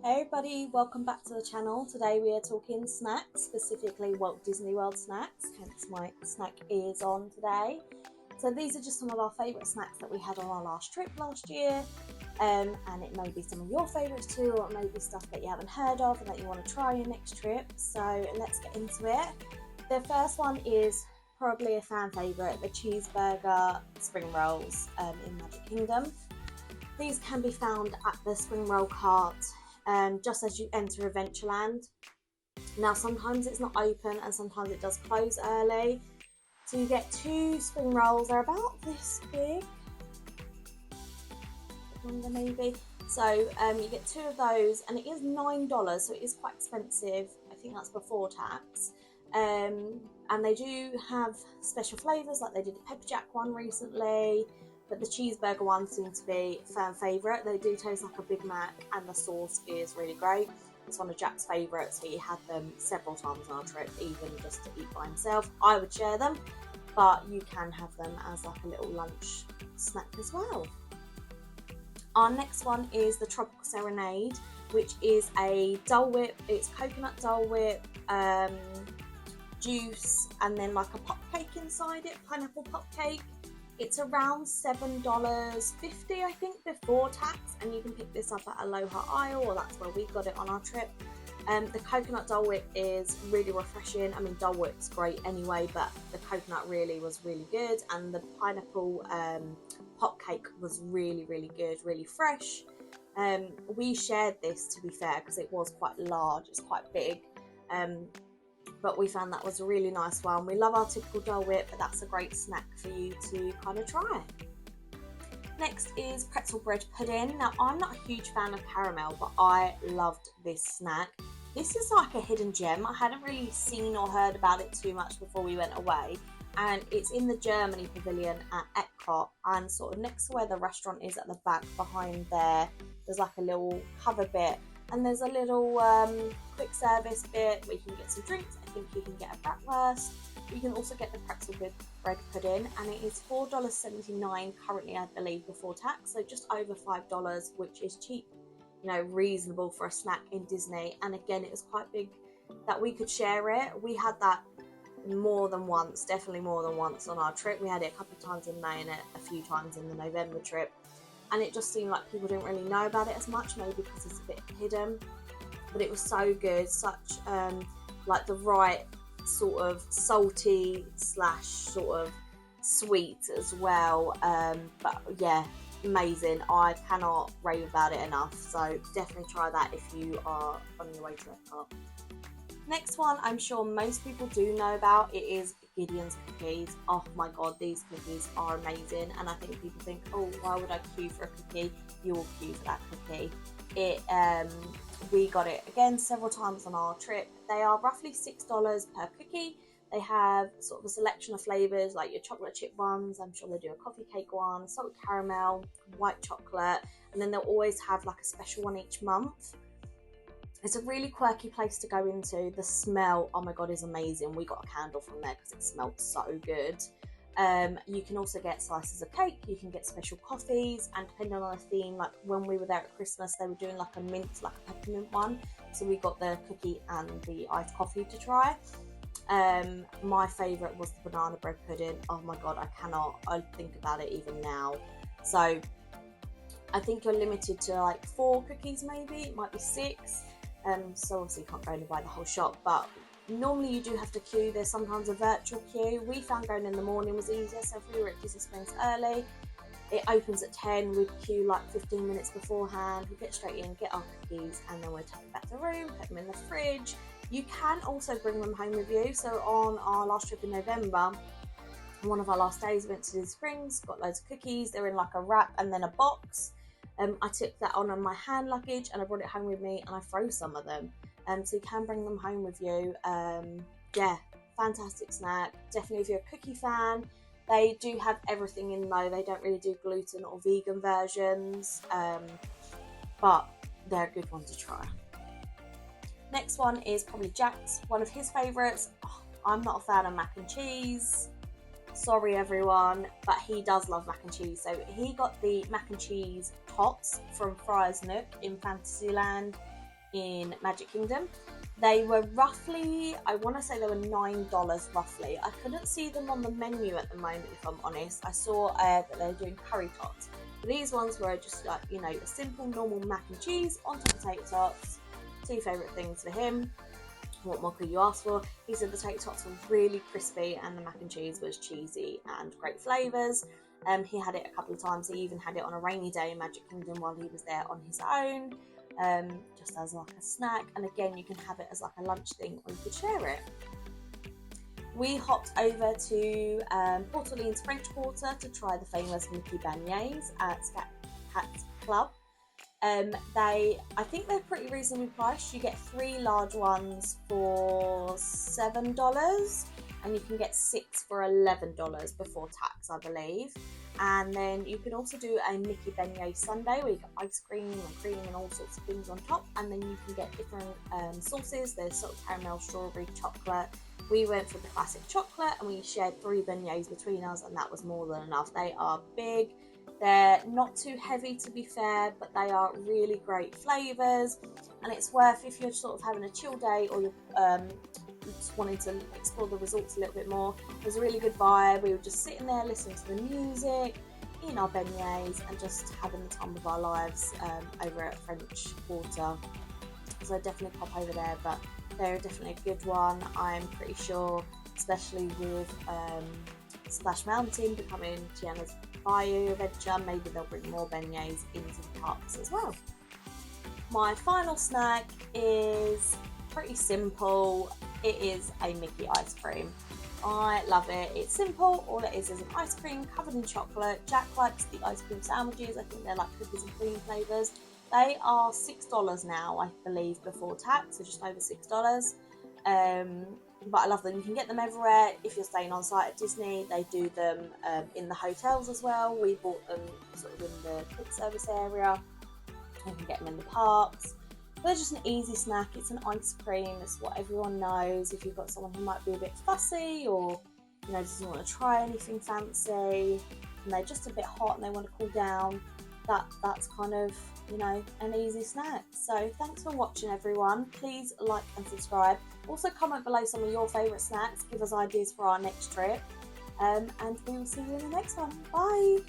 Hey everybody, welcome back to the channel. Today we are talking snacks, specifically Walt Disney World snacks, hence my snack ears on today. So these are just some of our favourite snacks that we had on our last trip last year, and it may be some of your favourites too, or it may be stuff that you haven't heard of and that you want to try your next trip. So let's get into it. The first one is probably a fan favourite, the cheeseburger spring rolls in Magic Kingdom. These can be found at the spring roll cart just as you enter Adventureland. Now sometimes it's not open and sometimes it does close early. So you get two spring rolls, they're about this big, longer maybe. So you get two of those and it is $9, so it is quite expensive. I think that's before tax. And they do have special flavours, like they did the pepper jack one recently, but the cheeseburger ones seem to be a fan favourite. They do taste like a Big Mac and the sauce is really great. It's one of Jack's favourites. He had them several times on our trip, even just to eat by himself. I would share them, but you can have them as like a little lunch snack as well. Our next one is the Tropical Serenade, which is a Dole Whip. It's coconut Dole Whip, juice, and then like a pop cake inside it, pineapple pop cake. It's around $7.50, I think, before tax, and you can pick this up at Aloha Isle, or that's where we got it on our trip. The coconut Dole Whip is really refreshing. I mean, Dole Whip's great anyway, but the coconut really was really good, and the pineapple pop cake was really, really good, really fresh. We shared this, to be fair, because it was quite large, it's quite big. But we found that was a really nice one. We love our typical Dole Whip, but that's a great snack for you to kind of try. Next is pretzel bread pudding. Now, I'm not a huge fan of caramel, but I loved this snack. This is like a hidden gem. I hadn't really seen or heard about it too much before we went away. And it's in the Germany pavilion at Epcot, and sort of next to where the restaurant is at the back behind there, there's like a little cover bit. And there's a little quick service bit where you can get some drinks. I think you can get a bratwurst. You can also get the pretzel bread pudding, and it is $4.79 currently, I believe, before tax. So just over $5, which is cheap, reasonable for a snack in Disney. And again, it was quite big that we could share it. We had that more than once, definitely more than once on our trip. We had it a couple of times in May and a few times in the November trip. And it just seemed like people didn't really know about it as much, maybe because it's a bit hidden. But it was so good, such like the right sort of salty / sort of sweet as well. But yeah, amazing. I cannot rave about it enough. So definitely try that if you are on your way to Epcot. Next one, I'm sure most people do know about. It is Gideon's cookies. Oh my god, these cookies are amazing, and I think people think, oh, why would I queue for a cookie? You will queue for that cookie. We got it again several times on our trip. They are roughly $6 per cookie. They have sort of a selection of flavors, like your chocolate chip ones. I'm sure they do a coffee cake one, salted caramel, white chocolate, and then they'll always have like a special one each month. It's a really quirky place to go into. The smell, oh my god, is amazing. We got a candle from there because it smelled so good. You can also get slices of cake, you can get special coffees, and depending on the theme, like when we were there at Christmas, they were doing like a mint, like a peppermint one. So we got the cookie and the iced coffee to try. My favourite was the banana bread pudding. Oh my god, I think about it even now. So I think you're limited to like 4 cookies maybe, it might be 6. So obviously you can't go in and buy the whole shop, but normally you do have to queue. There's sometimes a virtual queue. We found going in the morning was easier, so if we were at Disney Springs early, it opens at 10, we'd queue like 15 minutes beforehand, we'd get straight in, get our cookies, and then we'd take them back to the room, put them in the fridge. You can also bring them home with you. So on our last trip in November, one of our last days, we went to Disney Springs, got loads of cookies. They're in like a wrap and then a box. I took that on my hand luggage and I brought it home with me, and I froze some of them. So you can bring them home with you. Yeah, fantastic snack. Definitely if you're a cookie fan. They do have everything in though. They don't really do gluten or vegan versions, but they're a good one to try. Next one is probably Jack's, one of his favourites. Oh, I'm not a fan of mac and cheese. Sorry everyone, but he does love mac and cheese. So he got the mac and cheese tots from Friar's Nook in Fantasyland. in Magic Kingdom. They were roughly, I want to say they were $9 roughly. I couldn't see them on the menu at the moment, if I'm honest. I saw that they're doing curry tots. But these ones were just like, you know, a simple normal mac and cheese on top of potato tots. Two favourite things for him. What more could you ask for? He said the potato tots were really crispy and the mac and cheese was cheesy and great flavours. He had it a couple of times. He even had it on a rainy day in Magic Kingdom while he was there on his own, just as like a snack. And again, you can have it as like a lunch thing or you could share it. We hopped over to Port Orleans French Quarter to try the famous Mickey beignets at Scat Cat's Club. I think they're pretty reasonably priced. You get 3 large ones for $7 and you can get 6 for $11 before tax, I believe. And then you can also do a Mickey beignet sundae where you get ice cream and cream and all sorts of things on top, and then you can get different sauces. There's sort of caramel, strawberry, chocolate. We went for the classic chocolate and we shared 3 beignets between us, and that was more than enough. They are big. They're not too heavy, to be fair, but they are really great flavours, and it's worth, if you're sort of having a chill day or you're just wanting to explore the resorts a little bit more. It was a really good vibe. We were just sitting there listening to the music, eating our beignets and just having the time of our lives over at French Quarter. So definitely pop over there, but they're definitely a good one. I'm pretty sure, especially with Splash Mountain becoming Tiana's Bayou adventure, maybe they'll bring more beignets into the parks as well. My final snack is pretty simple. It is a Mickey ice cream. I love it. It's simple. All it is an ice cream covered in chocolate. Jack likes the ice cream sandwiches. I think they're like cookies and cream flavours. They are $6 now, I believe, before tax, so just over $6. But I love them. You can get them everywhere. If you're staying on site at Disney, they do them in the hotels as well. We bought them sort of in the quick service area. You can get them in the parks. They're just an easy snack. It's an ice cream. It's what everyone knows. If you've got someone who might be a bit fussy or, you know, doesn't want to try anything fancy and they're just a bit hot and they want to cool down, that's kind of, you know, an easy snack. So thanks for watching, everyone. Please like and subscribe. Also comment below some of your favourite snacks. Give us ideas for our next trip. And we will see you in the next one. Bye.